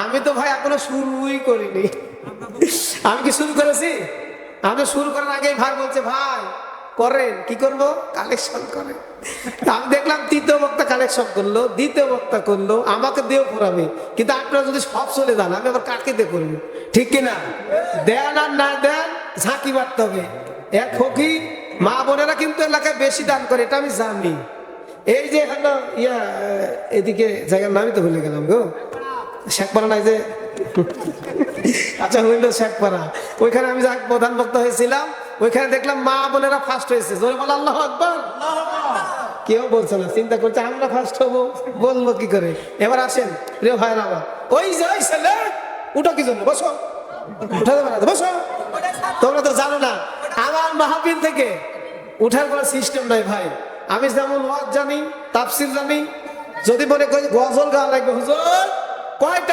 আমি তো ভাই এখনো শুরুই করিনি। আমি কি শুরু করেছি? আমি শুরু করার আগেই ভাই বলছে ভাই করেন, কি করব, কালেকশন করেন। আমি দেখলাম তৃতীয় বক্তা কালেকশন করলো, দ্বিতীয় বক্তা করলো, আমাকে দিয়েও পড়াবে। কিন্তু আপনারা যদি সব চলে যান আমি আবার কাকে দিয়ে করবো? ঠিক কিনা? দেন আর না দেন ঝাঁকি মারতে হবে। এক ফকির মা বোনেরা কিন্তু এলাকায় বেশি দান করে, এটা আমি জানি। এই যে হলো এদিকে জায়গার নামই তো ভুলে গেলাম গো, শেখপাড়া নাই যে, আচ্ছা হইলো শেখপাড়া, ওইখানে আমি প্রধান বক্তা হয়েছিলাম। ওইখানে দেখলাম মা বোনেরা ফার্স্ট হয়েছে, জোরে বল আল্লাহু আকবার। কেউ বলছে না, চিন্তা করছে আমরা ফার্স্ট হবো, বলবো কি করে। এবার আসেন প্রিয় ভাইরা আমার, ওই যে ওই ছেলে উঠো, কি জন্য বসো, উঠা দেবে না তো বসো। তোমরা তো জানো না আমার মাহফিল থেকে উঠার কোনো সিস্টেম নাই ভাই। আমি যেমন ওয়াজ জানি, তাফসির জানি, যদি মনে করি গজল গাওয়া লাগবে হুজুর কয়টা